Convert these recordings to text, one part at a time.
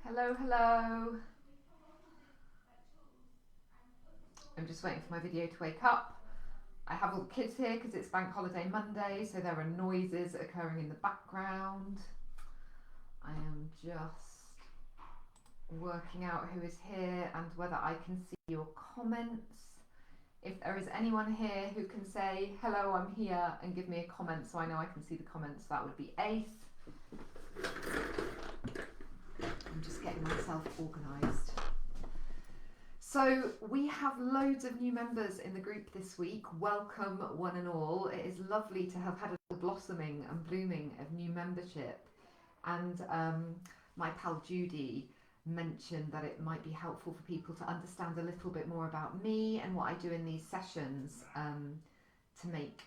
Hello, hello. I'm just waiting for my video to wake up. I have all the kids here because it's Bank Holiday Monday, so there are noises occurring in the background. I am just working out who is here and whether I can see your comments. If there is anyone here who can say, hello, I'm here, and give me a comment so I know I can see the comments, that would be ace. I'm just getting myself organised. So we have loads of new members in the group this week. Welcome one and all. It is lovely to have had a blossoming and blooming of new membership. And my pal Judy mentioned that it might be helpful for people to understand a little bit more about me and what I do in these sessions to make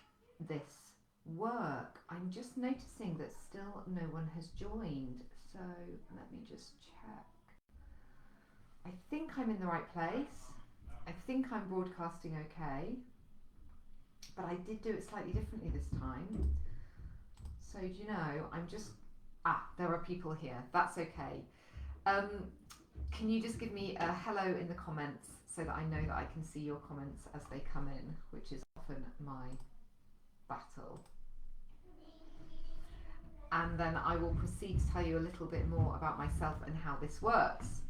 this work. I'm just noticing that still no one has joined. So let me just check. I think I'm in the right place. I think I'm broadcasting okay. But I did do it slightly differently this time. So do you know, there are people here. That's okay. Can you just give me a hello in the comments so that I know that I can see your comments as they come in, which is often my battle. And then I will proceed to tell you a little bit more about myself and how this works.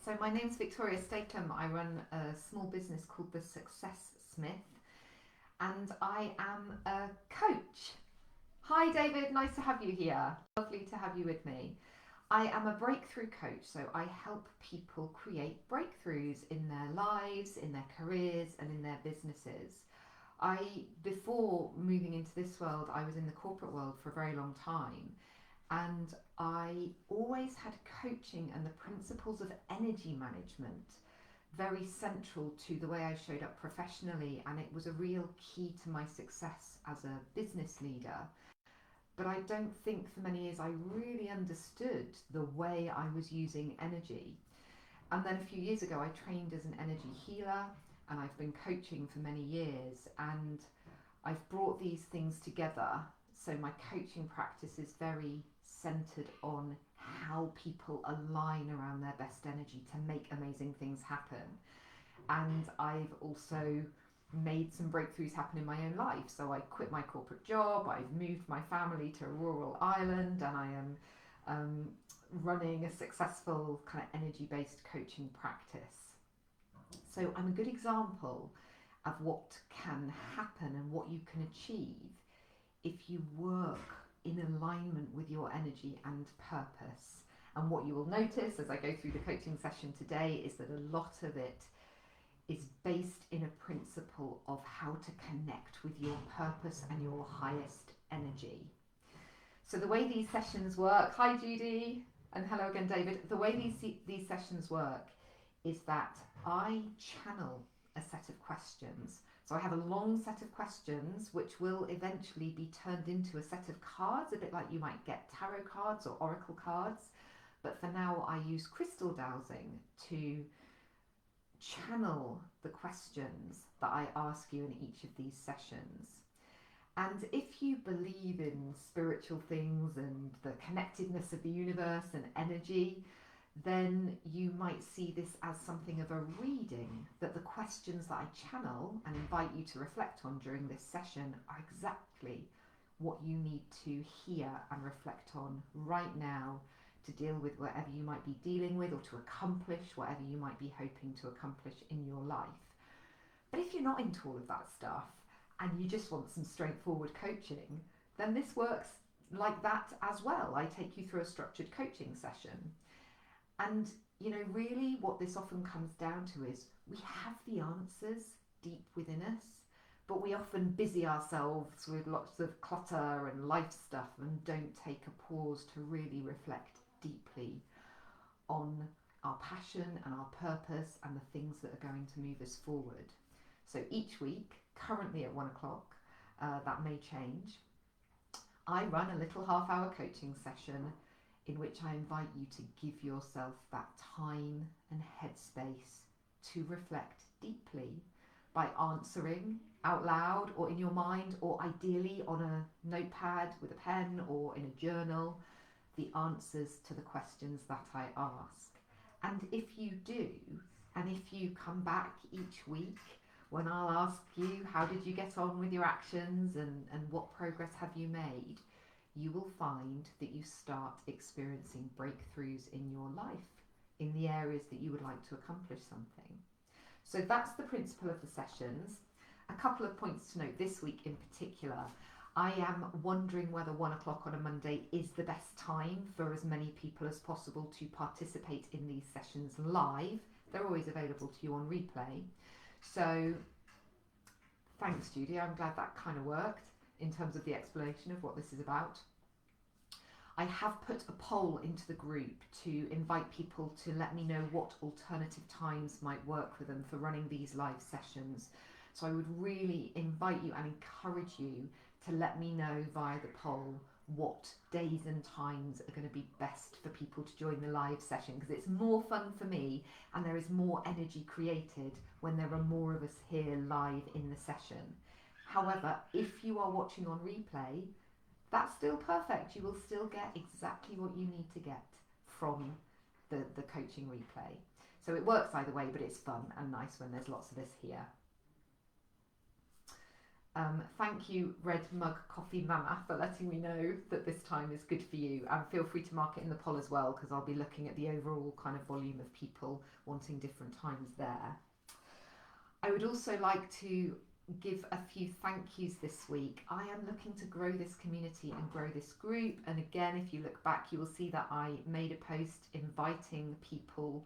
So my name's Victoria Statham. I run a small business called The Success Smith, and I am a coach. Hi David, nice to have you here. Lovely to have you with me. I am a breakthrough coach, so I help people create breakthroughs in their lives, in their careers, and in their businesses. Before moving into this world, I was in the corporate world for a very long time. And I always had coaching and the principles of energy management very central to the way I showed up professionally, and it was a real key to my success as a business leader. But I don't think for many years I really understood the way I was using energy. And then a few years ago I trained as an energy healer, and I've been coaching for many years, and I've brought these things together. So my coaching practice is very centered on how people align around their best energy to make amazing things happen. And I've also made some breakthroughs happen in my own life. So I quit my corporate job, I've moved my family to a rural island, and I am running a successful kind of energy-based coaching practice. So I'm a good example of what can happen and what you can achieve if you work in alignment with your energy and purpose. And what you will notice as I go through the coaching session today is that a lot of it is based in a principle of how to connect with your purpose and your highest energy. So the way these sessions work, hi Judy, and hello again David, the way these sessions work is that I channel a set of questions. So I have a long set of questions which will eventually be turned into a set of cards, a bit like you might get tarot cards or oracle cards. But for now I use crystal dowsing to channel the questions that I ask you in each of these sessions. And if you believe in spiritual things and the connectedness of the universe and energy, then you might see this as something of a reading, that the questions that I channel and invite you to reflect on during this session are exactly what you need to hear and reflect on right now to deal with whatever you might be dealing with, or to accomplish whatever you might be hoping to accomplish in your life. But if you're not into all of that stuff and you just want some straightforward coaching, then this works like that as well. I take you through a structured coaching session. And you know, really what this often comes down to is we have the answers deep within us, but we often busy ourselves with lots of clutter and life stuff and don't take a pause to really reflect deeply on our passion and our purpose and the things that are going to move us forward. So each week, currently at 1 o'clock, that may change, I run a little half-hour coaching session in which I invite you to give yourself that time and headspace to reflect deeply by answering out loud or in your mind, or ideally on a notepad with a pen or in a journal, the answers to the questions that I ask. And if you do, and if you come back each week when I'll ask you, how did you get on with your actions and what progress have you made, you will find that you start experiencing breakthroughs in your life, in the areas that you would like to accomplish something. So that's the principle of the sessions. A couple of points to note this week in particular. I am wondering whether 1 o'clock on a Monday is the best time for as many people as possible to participate in these sessions live. They're always available to you on replay. So thanks, Judy. I'm glad that kind of worked in terms of the explanation of what this is about. I have put a poll into the group to invite people to let me know what alternative times might work for them for running these live sessions. So I would really invite you and encourage you to let me know via the poll what days and times are going to be best for people to join the live session, because it's more fun for me and there is more energy created when there are more of us here live in the session. However, if you are watching on replay, that's still perfect. You will still get exactly what you need to get from the coaching replay. So it works either way, but it's fun and nice when there's lots of us here. Thank you, Red Mug Coffee Mama, for letting me know that this time is good for you. And feel free to mark it in the poll as well, because I'll be looking at the overall kind of volume of people wanting different times there. I would also like to give a few thank yous this week. I am looking to grow this community and grow this group. And again, if you look back, you will see that I made a post inviting people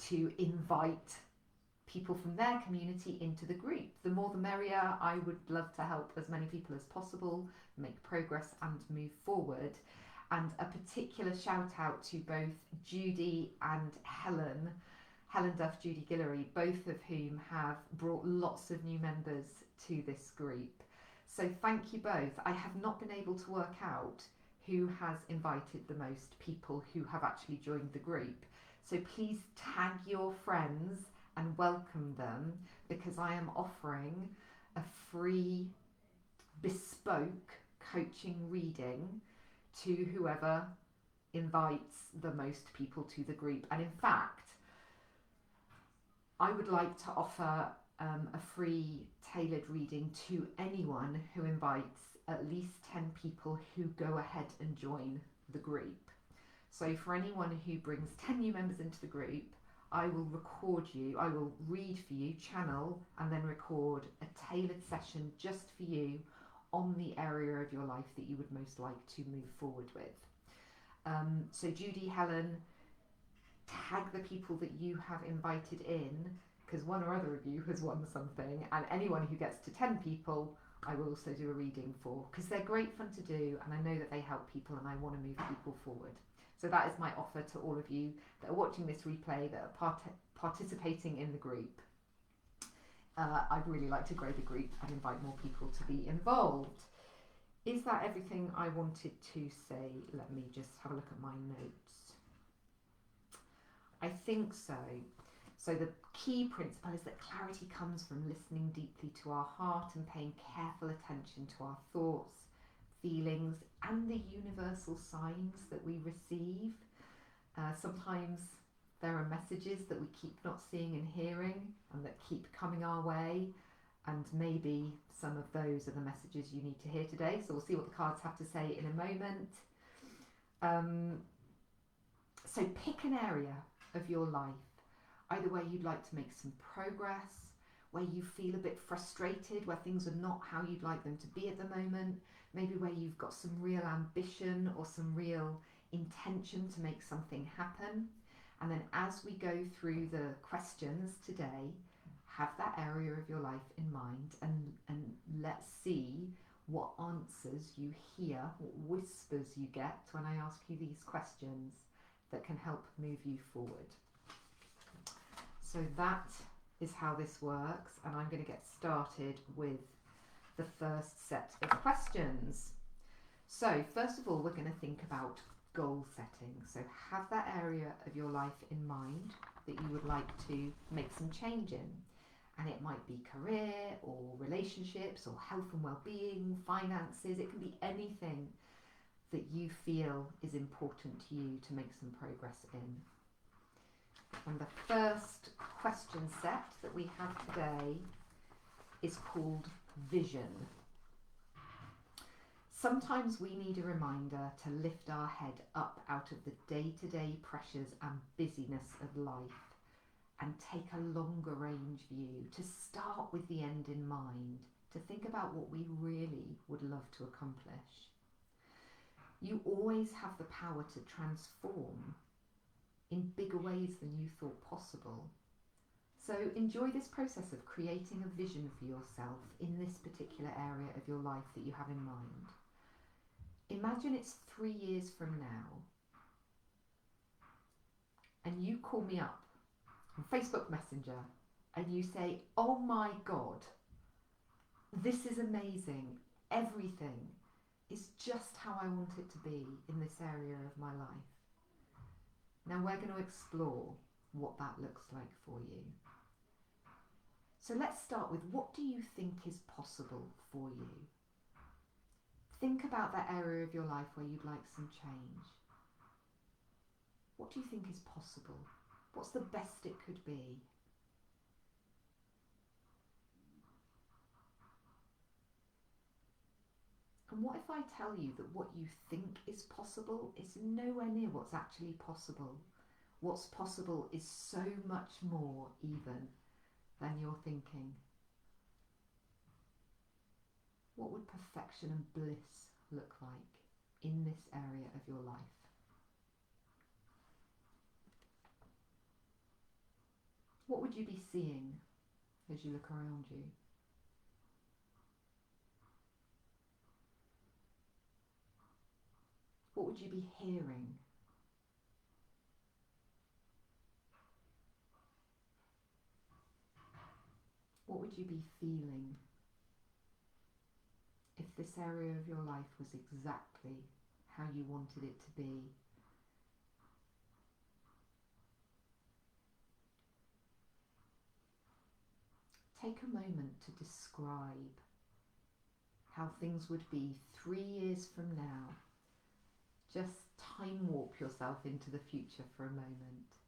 to invite people from their community into the group. The more the merrier. I would love to help as many people as possible make progress and move forward. And a particular shout out to both Judy and Helen Duff, Judy Guillory, both of whom have brought lots of new members to this group. So thank you both. I have not been able to work out who has invited the most people who have actually joined the group. So please tag your friends and welcome them, because I am offering a free bespoke coaching reading to whoever invites the most people to the group. And in fact, I would like to offer a free tailored reading to anyone who invites at least 10 people who go ahead and join the group. So for anyone who brings 10 new members into the group, I will record you, I will read for you, channel, and then record a tailored session just for you on the area of your life that you would most like to move forward with. So Judy, Helen, tag the people that you have invited in, because one or other of you has won something, and anyone who gets to 10 people I will also do a reading for, because they're great fun to do and I know that they help people and I want to move people forward. So that is my offer to all of you that are watching this replay, that are participating in the group. I'd really like to grow the group and invite more people to be involved. Is that everything I wanted to say? Let me just have a look at my notes. I think so. So the key principle is that clarity comes from listening deeply to our heart and paying careful attention to our thoughts, feelings, and the universal signs that we receive. Sometimes there are messages that we keep not seeing and hearing and that keep coming our way, and maybe some of those are the messages you need to hear today. So we'll see what the cards have to say in a moment. So pick an area of your life, either where you'd like to make some progress, where you feel a bit frustrated, where things are not how you'd like them to be at the moment, maybe where you've got some real ambition or some real intention to make something happen. And then as we go through the questions today, have that area of your life in mind, and let's see what answers you hear, what whispers you get when I ask you these questions that can help move you forward. So that is how this works, and I'm going to get started with the first set of questions. So first of all, we're going to think about goal setting. So have that area of your life in mind that you would like to make some change in. And it might be career or relationships or health and well-being, finances. It can be anything that you feel is important to you to make some progress in. And the first question set that we have today is called vision. Sometimes we need a reminder to lift our head up out of the day-to-day pressures and busyness of life and take a longer range view, to start with the end in mind, to think about what we really would love to accomplish. You always have the power to transform in bigger ways than you thought possible. So enjoy this process of creating a vision for yourself in this particular area of your life that you have in mind. Imagine it's 3 years from now and you call me up on Facebook Messenger and you say, oh my God, this is amazing. Everything is just how I want it to be in this area of my life. Now we're going to explore what that looks like for you. So let's start with, what do you think is possible for you? Think about that area of your life where you'd like some change. What do you think is possible? What's the best it could be? And what if I tell you that what you think is possible is nowhere near what's actually possible? What's possible is so much more even than you're thinking. What would perfection and bliss look like in this area of your life? What would you be seeing as you look around you? What would you be hearing? What would you be feeling if this area of your life was exactly how you wanted it to be? Take a moment to describe how things would be 3 years from now. Just time warp yourself into the future for a moment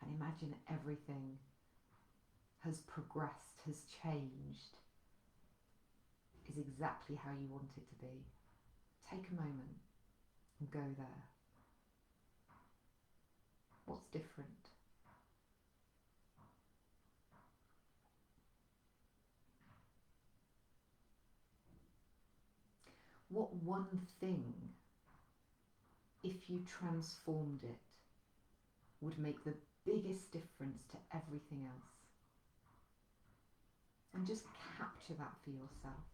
and imagine everything has progressed, has changed, is exactly how you want it to be. Take a moment and go there. What's different? What one thing, if you transformed it, would make the biggest difference to everything else? And just capture that for yourself.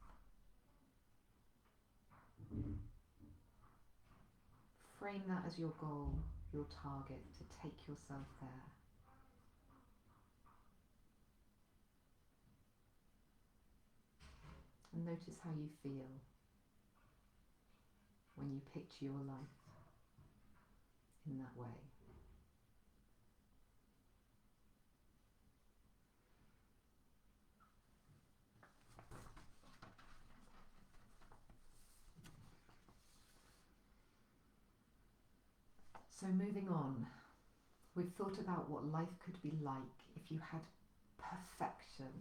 Frame that as your goal, your target, to take yourself there. And notice how you feel when you picture your life in that way. So moving on, we've thought about what life could be like if you had perfection,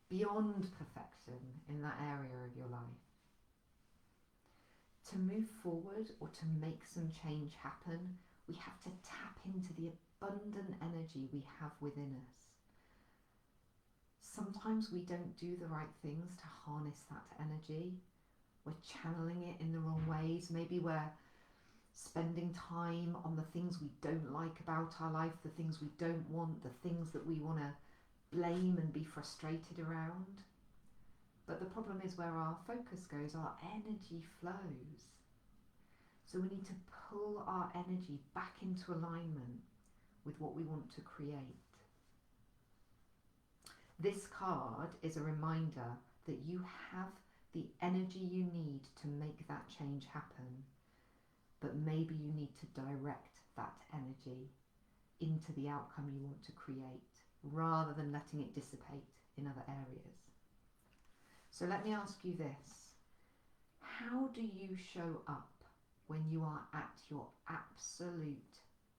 beyond perfection in that area of your life. To move forward or to make some change happen, we have to tap into the abundant energy we have within us. Sometimes we don't do the right things to harness that energy. We're channeling it in the wrong ways. Maybe we're spending time on the things we don't like about our life, the things we don't want, the things that we want to blame and be frustrated around. But the problem is, where our focus goes, our energy flows. So we need to pull our energy back into alignment with what we want to create. This card is a reminder that you have the energy you need to make that change happen. But maybe you need to direct that energy into the outcome you want to create, rather than letting it dissipate in other areas. So let me ask you this. How do you show up when you are at your absolute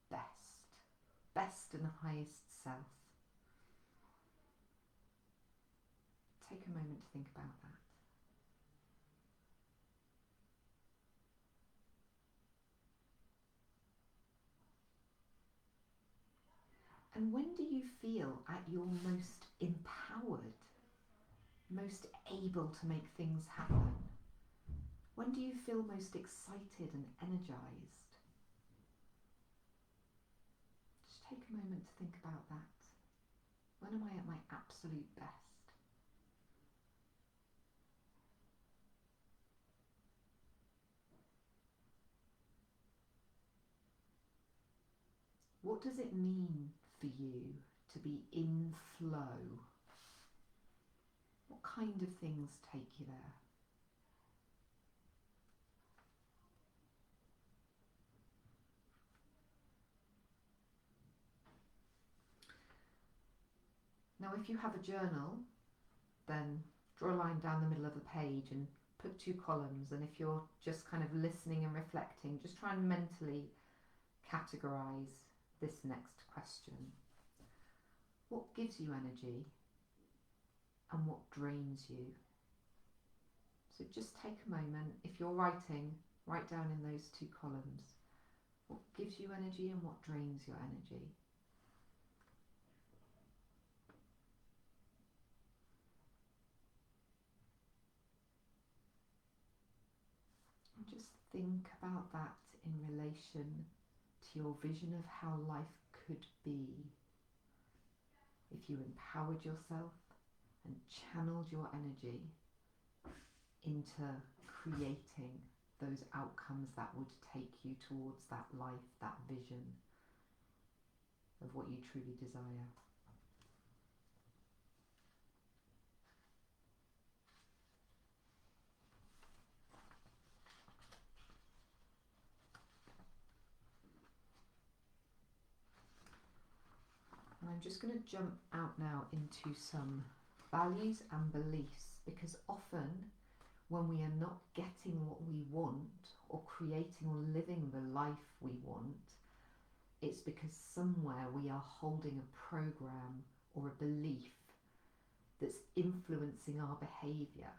best and highest self. Take a moment to think about that. And when do you feel at your most empowered, most able to make things happen? When do you feel most excited and energized? Just take a moment to think about that. When am I at my absolute best? What does it mean for you to be in flow? What kind of things take you there? Now, if you have a journal, then draw a line down the middle of the page and put 2 columns. And if you're just kind of listening and reflecting, just try and mentally categorize this next question. What gives you energy and what drains you? So just take a moment. If you're writing, write down in those 2 columns what gives you energy and what drains your energy. And just think about that in relation to your vision of how life could be if you empowered yourself and channeled your energy into creating those outcomes that would take you towards that life, that vision of what you truly desire. And I'm just going to jump out now into some values and beliefs, because often when we are not getting what we want or creating or living the life we want, it's because somewhere we are holding a program or a belief that's influencing our behaviour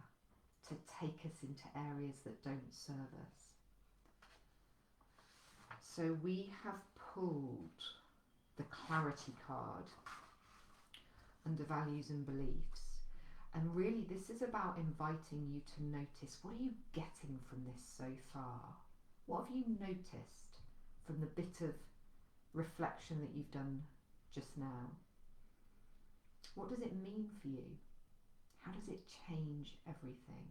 to take us into areas that don't serve us. So we have pulled the clarity card under values and beliefs. And really this is about inviting you to notice, what are you getting from this so far? What have you noticed from the bit of reflection that you've done just now? What does it mean for you? How does it change everything?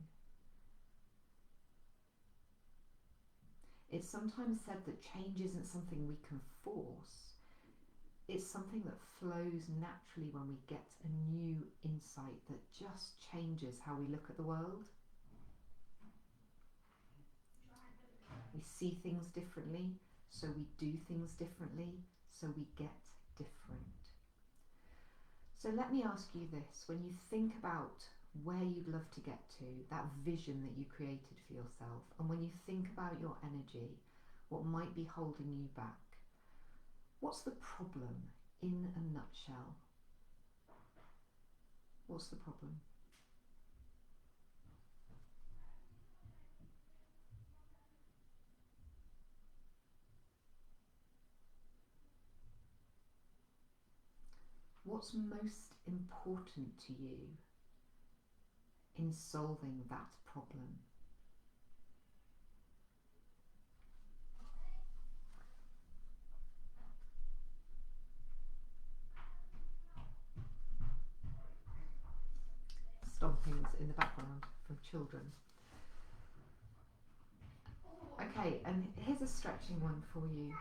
It's sometimes said that change isn't something we can force. It's something that flows naturally when we get a new insight that just changes how we look at the world. We see things differently, so we do things differently, so we get different. So let me ask you this, when you think about where you'd love to get to, that vision that you created for yourself, and when you think about your energy, what might be holding you back, what's the problem in a nutshell? What's the problem? What's most important to you in solving that problem? Stompings in the background from children. Okay, and here's a stretching one for you.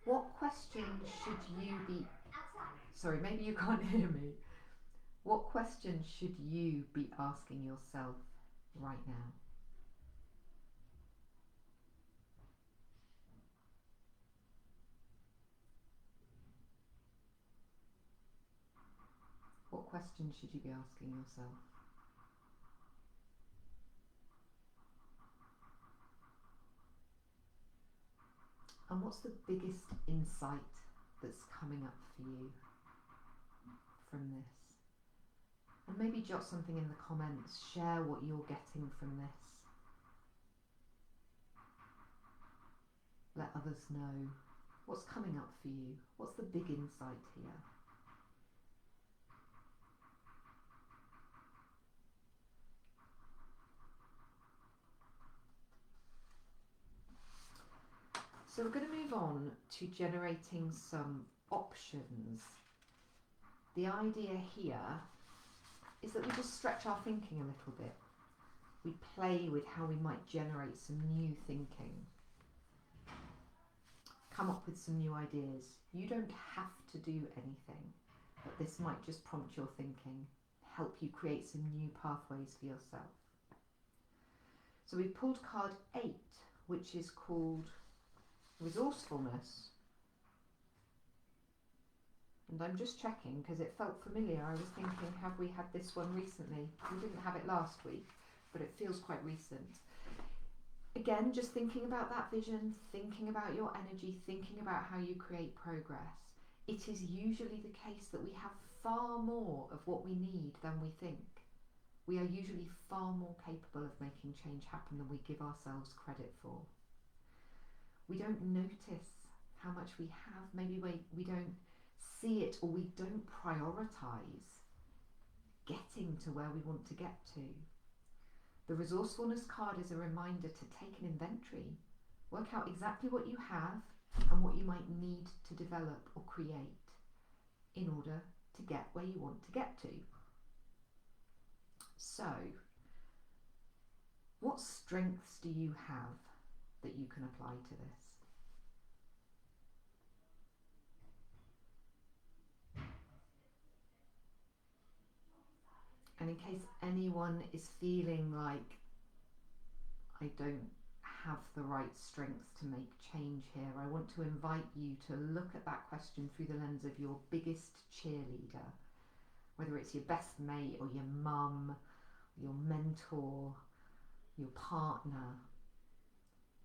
What question should you be... Sorry, maybe you can't hear me. What question should you be asking yourself right now? What question should you be asking yourself? And what's the biggest insight that's coming up for you from this? And maybe jot something in the comments, share what you're getting from this. Let others know what's coming up for you. What's the big insight here? So we're going to move on to generating some options. The idea here is that we just stretch our thinking a little bit. We play with how we might generate some new thinking. Come up with some new ideas. You don't have to do anything, but this might just prompt your thinking, help you create some new pathways for yourself. So we pulled card 8, which is called resourcefulness. And I'm just checking because it felt familiar. I was thinking, have we had this one recently? We didn't have it last week, but it feels quite recent. Again, just thinking about that vision, thinking about your energy, thinking about how you create progress. It is usually the case that we have far more of what we need than we think. We are usually far more capable of making change happen than we give ourselves credit for. We don't notice how much we have. Maybe we don't see it, or we don't prioritise getting to where we want to get to. The resourcefulness card is a reminder to take an inventory, work out exactly what you have and what you might need to develop or create in order to get where you want to get to. So, what strengths do you have that you can apply to this? And in case anyone is feeling like, I don't have the right strengths to make change here, I want to invite you to look at that question through the lens of your biggest cheerleader, whether it's your best mate or your mum, your mentor, your partner.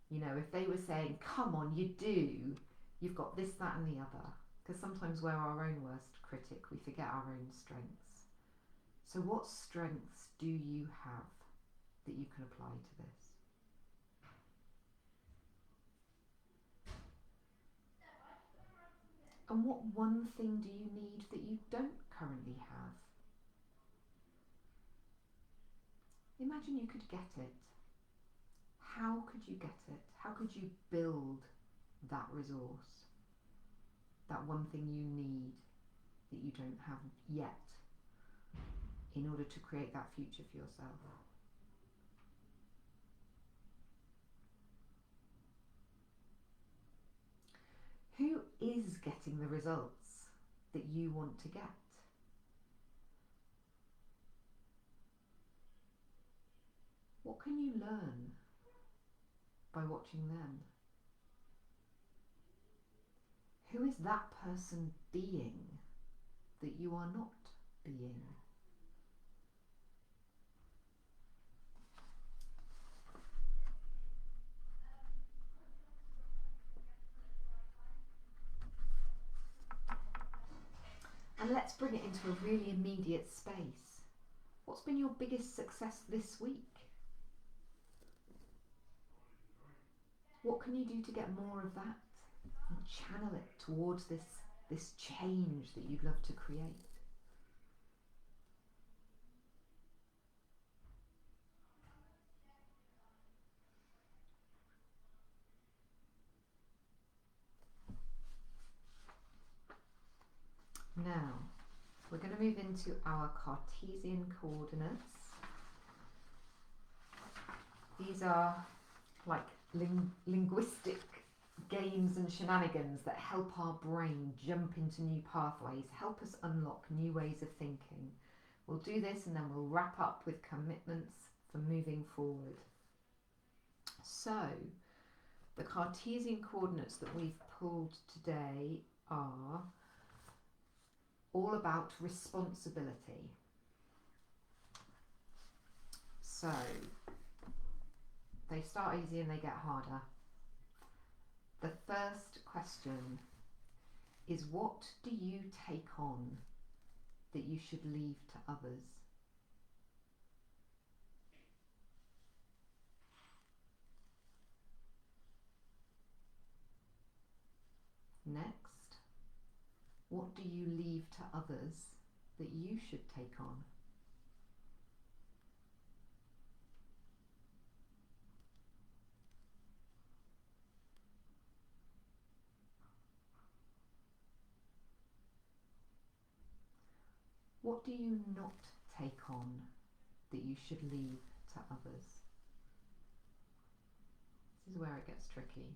You know, if they were saying, come on, you do, you've got this, that and the other. Because sometimes we're our own worst critic, we forget our own strengths. So what strengths do you have that you can apply to this? And what one thing do you need that you don't currently have? Imagine you could get it. How could you get it? How could you build that resource? That one thing you need that you don't have yet in order to create that future for yourself? Who is getting the results that you want to get? What can you learn by watching them? Who is that person being that you are not being? And let's bring it into a really immediate space. What's been your biggest success this week? What can you do to get more of that and channel it towards this change that you'd love to create? Now, we're going to move into our Cartesian coordinates. These are like linguistic games and shenanigans that help our brain jump into new pathways, help us unlock new ways of thinking. We'll do this and then we'll wrap up with commitments for moving forward. So, the Cartesian coordinates that we've pulled today are all about responsibility. So, they start easy and they get harder. The first question is, what do you take on that you should leave to others? Next, what do you leave to others that you should take on? What do you not take on that you should leave to others? This is where it gets tricky.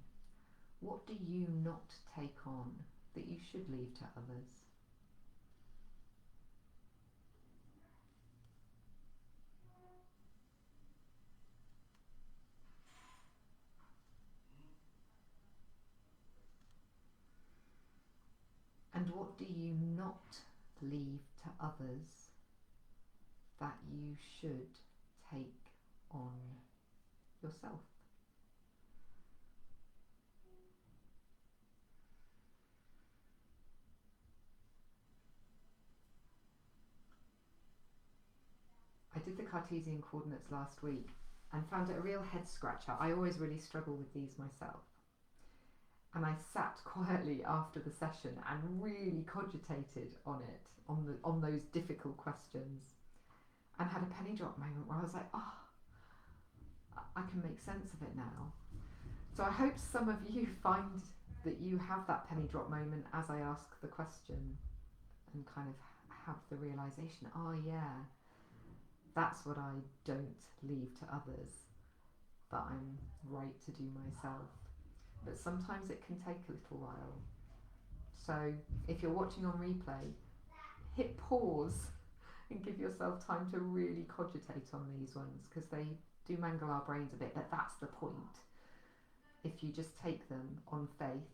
What do you not take on that you should leave to others? And what do you not leave to others that you should take on yourself? I did the Cartesian coordinates last week and found it a real head scratcher. I always really struggle with these myself. And I sat quietly after the session and really cogitated on it, on those difficult questions, and had a penny drop moment where I was like, oh, I can make sense of it now. So I hope some of you find that you have that penny drop moment as I ask the question and kind of have the realization, oh yeah, that's what I don't leave to others that I'm right to do myself. But sometimes it can take a little while. So if you're watching on replay, hit pause and give yourself time to really cogitate on these ones, because they do mangle our brains a bit, but that's the point. If you just take them on faith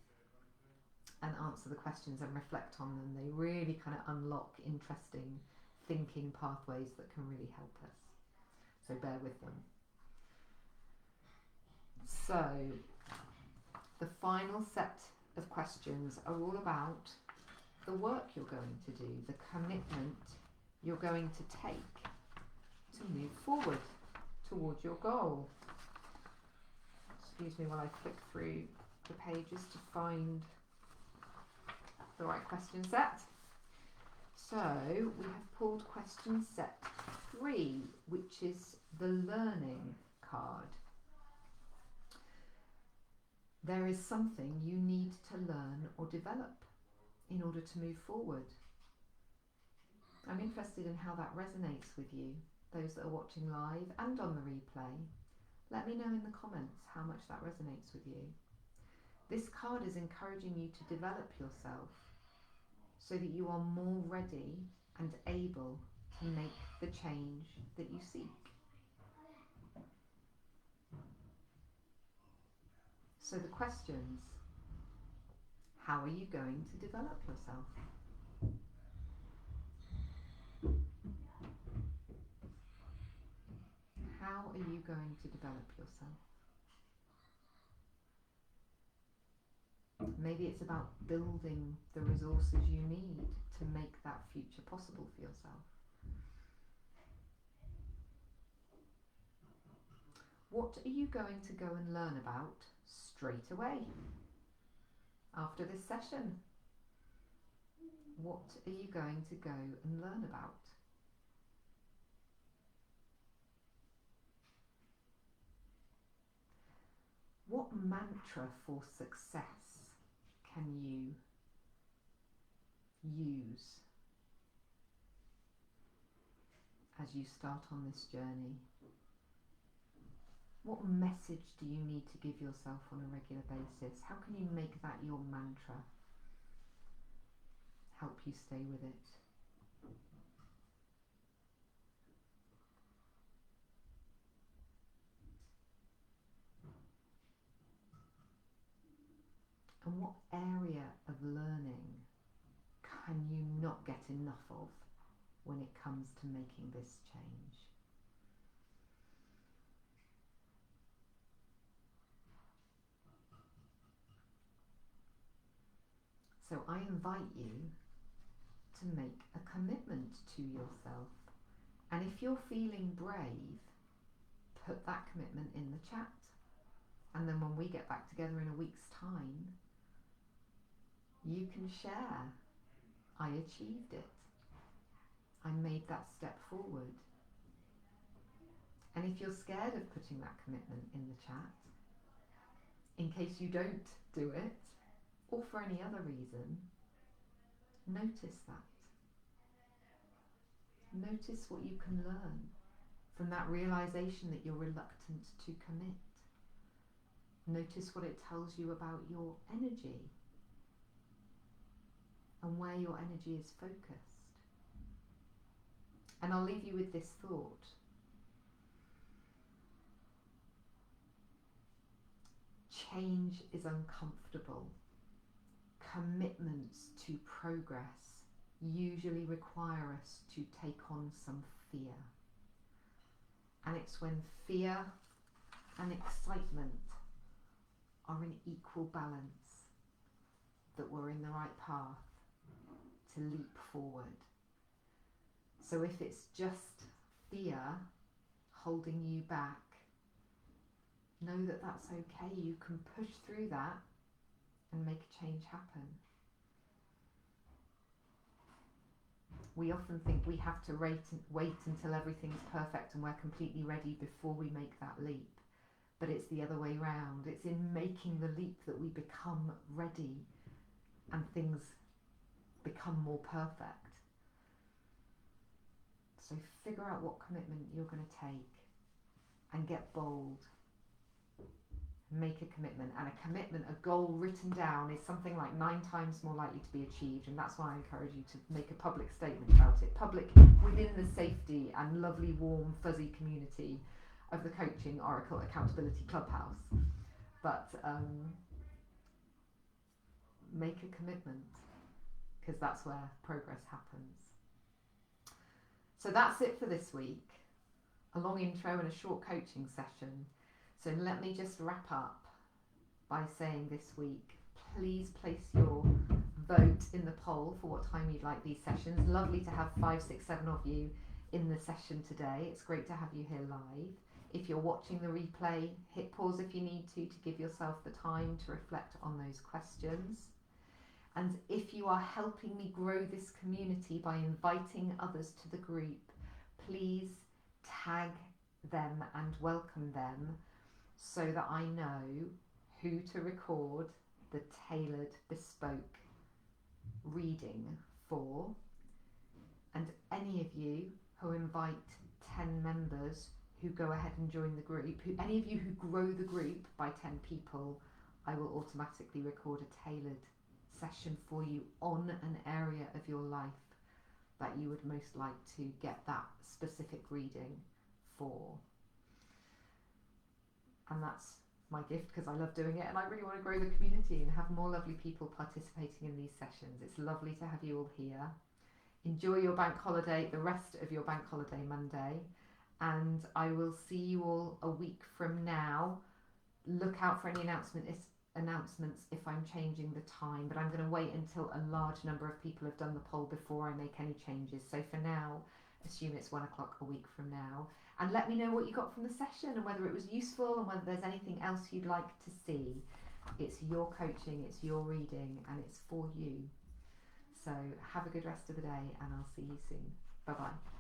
and answer the questions and reflect on them, they really kind of unlock interesting thinking pathways that can really help us. So bear with them. So the final set of questions are all about the work you're going to do, the commitment you're going to take to move forward towards your goal. Excuse me while I flick through the pages to find the right question set. So we have pulled question set 3, which is the learning card. There is something you need to learn or develop in order to move forward. I'm interested in how that resonates with you, those that are watching live and on the replay. Let me know in the comments how much that resonates with you. This card is encouraging you to develop yourself so that you are more ready and able to make the change that you seek. So the questions: how are you going to develop yourself? How are you going to develop yourself? Maybe it's about building the resources you need to make that future possible for yourself. What are you going to go and learn about straight away after this session? What are you going to go and learn about? What mantra for success can you use as you start on this journey? What message do you need to give yourself on a regular basis? How can you make that your mantra? Help you stay with it. And what area of learning can you not get enough of when it comes to making this change? So I invite you to make a commitment to yourself. And if you're feeling brave, put that commitment in the chat. And then when we get back together in a week's time, you can share, I achieved it. I made that step forward. And if you're scared of putting that commitment in the chat, in case you don't do it, or for any other reason, notice that. Notice what you can learn from that realization that you're reluctant to commit. Notice what it tells you about your energy and where your energy is focused. And I'll leave you with this thought. Change is uncomfortable. Commitments to progress usually require us to take on some fear. And it's when fear and excitement are in equal balance that we're in the right path to leap forward. So if it's just fear holding you back, know that that's okay. You can push through that and make a change happen. We often think we have to wait until everything's perfect and we're completely ready before we make that leap. But it's the other way round. It's in making the leap that we become ready and things become more perfect. So figure out what commitment you're going to take and get bold. Make a commitment, and a commitment, a goal written down, is something like 9 times more likely to be achieved, and that's why I encourage you to make a public statement about it. Public within the safety and lovely, warm, fuzzy community of the Coaching Oracle Accountability Clubhouse. But make a commitment, because that's where progress happens. So that's it for this week. A long intro and a short coaching session. So let me just wrap up by saying this week, please place your vote in the poll for what time you'd like these sessions. Lovely to have 5, 6, 7 of you in the session today. It's great to have you here live. If you're watching the replay, hit pause if you need to give yourself the time to reflect on those questions. And if you are helping me grow this community by inviting others to the group, please tag them and welcome them, so that I know who to record the tailored, bespoke reading for. And any of you who invite 10 members who go ahead and join the group, any of you who grow the group by 10 people, I will automatically record a tailored session for you on an area of your life that you would most like to get that specific reading for. And that's my gift, because I love doing it and I really want to grow the community and have more lovely people participating in these sessions. It's lovely to have you all here. Enjoy your bank holiday, the rest of your bank holiday Monday, and I will see you all a week from now. Look out for any announcements if I'm changing the time, but I'm going to wait until a large number of people have done the poll before I make any changes. So for now, assume it's 1 o'clock a week from now. And let me know what you got from the session and whether it was useful and whether there's anything else you'd like to see. It's your coaching, it's your reading, and it's for you. So have a good rest of the day, and I'll see you soon. Bye-bye.